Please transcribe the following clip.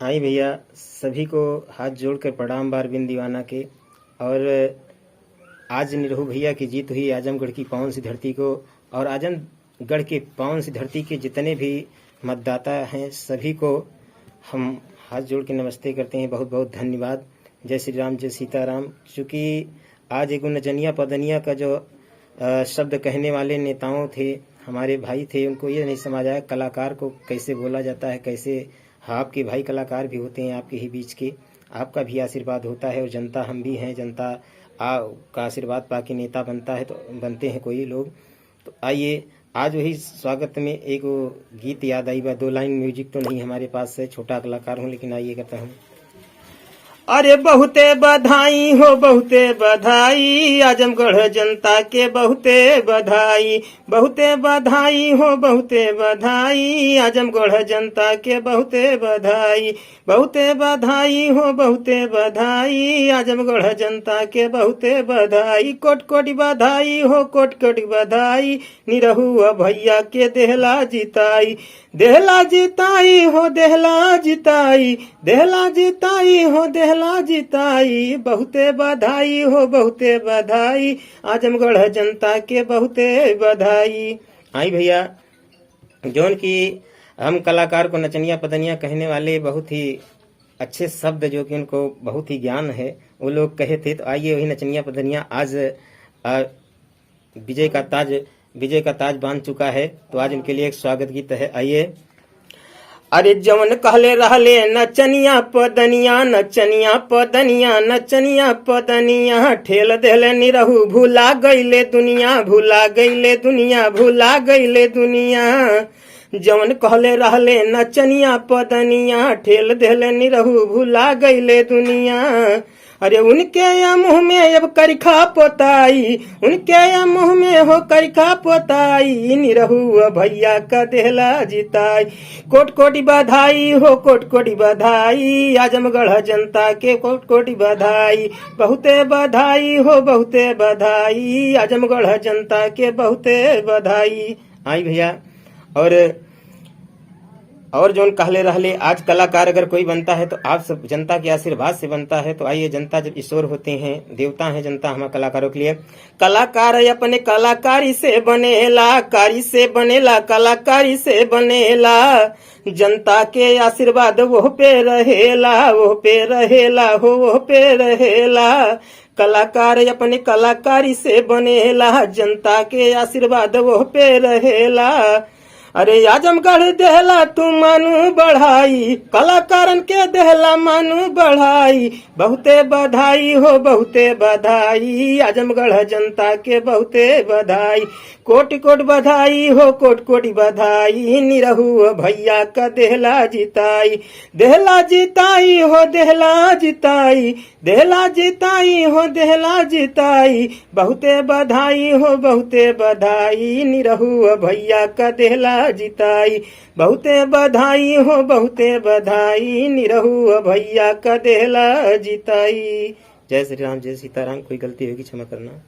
आई भैया, सभी को हाथ जोड़कर प्रणाम बार बिन दीवाना के। और आज निरहू भैया की जीत हुई आजमगढ़ की पावन सी धरती को। और आजमगढ़ के पावन सी धरती के जितने भी मतदाता हैं सभी को हम हाथ जोड़ के नमस्ते करते हैं। बहुत बहुत धन्यवाद। जय श्री राम, जय सीताराम। चूँकि आज एक नजनिया पदनिया का जो शब्द कहने वाले नेताओं थे, हमारे भाई थे, उनको ये नहीं समझ आया कलाकार को कैसे बोला जाता है, कैसे। हाँ, आपके भाई कलाकार भी होते हैं, आपके ही बीच के, आपका भी आशीर्वाद होता है। और जनता, हम भी हैं, जनता का आशीर्वाद पाके नेता बनता है, तो बनते हैं कोई लोग। तो आइए, आज वही स्वागत में एक गीत याद आई। 2 लाइन म्यूजिक तो नहीं हमारे पास है, छोटा कलाकार हूँ, लेकिन आइए करता हूँ। अरे बहुते बधाई हो, बहुते बधाई, आजमगढ़ जनता के बहुते बधाई। बहुते बधाई हो, बहुते बधाई, आजमगढ़ जनता के बहुते बधाई। बहुते बधाई हो, बहुते बधाई, आजमगढ़ जनता के बहुते बधाई। कोट कोटि बधाई हो, कोट कोटि बधाई, निरहू भैया के देहला जिताई। देहला जिताई हो, देहला जिताई, देहला जिताई हो, देहला जिताई। बहुते बधाई हो, बहुते बधाई, आजमगढ़ जनता के बहुते बधाई। आई भैया, जौन की हम कलाकार को नचनिया पदनिया कहने वाले बहुत ही अच्छे शब्द जो कि उनको बहुत ही ज्ञान है, वो लोग कहे थे। तो आइए वही नचनिया पदनिया आज विजय का ताज बांध चुका है, तो आज उनके लिए एक स्वागत गीत है। आइए। अरे जवन कहले रहले नचनिया पदनिया, नचनिया पदनिया, नचनिया पदनिया, ठेल देले निरहू भूला गईले दुनिया, भूला गईले दुनिया, भूला गईले दुनिया। जवन कहले रहले नचनिया पदनिया, ठेल देले निरहू भूला गईले दुनिया। अरे उनके या मुँह में अब करिखा पोताई, उनके या मुँह में हो करिखा पोताई, निरहू भैया का देहला जिताई। कोट कोटि बधाई हो, कोट कोटि बधाई, आजमगढ़ जनता के कोट कोटि बधाई। बहुते बधाई हो, बहुते बधाई, आजमगढ़ जनता के बहुते बधाई। आई भैया, और जो कहले रहले, आज कलाकार अगर कोई बनता है तो आप सब जनता के आशीर्वाद से बनता है। तो आइए, जनता जब ईश्वर होते हैं, देवता है जनता हमारे कलाकारों के लिए। कलाकार अपने कलाकारी से बनेला, कारी से बनेला, कलाकारी से बनेला। जनता के आशीर्वाद वो पे रहेला, वो पे रहेला हो, वो पे रहेला। कलाकार अपने कलाकारी से बनेला, जनता के आशीर्वाद वो पे रहेला। अरे आजमगढ़ देहला तू मानू बढ़ाई, कलाकारन के देहला मानू बढ़ाई। बहुते बधाई हो, बहुते बधाई, आजमगढ़ जनता के बहुते बधाई। कोटि कोटि बधाई हो, कोटि कोटि बधाई, निरहू भैया का देहला जिताई। देहला जिताई हो, देहला जिताई, देहला जिताई हो, देहला जिताई। बहुते बधाई हो, बहुते बधाई, निरहू भैया का देहला जिताई। बहुते बधाई हो, बहुते बधाई, निरहू भैया का देहला जिताई। जय श्री राम, जय सीताराम। कोई गलती होगी क्षमा करना।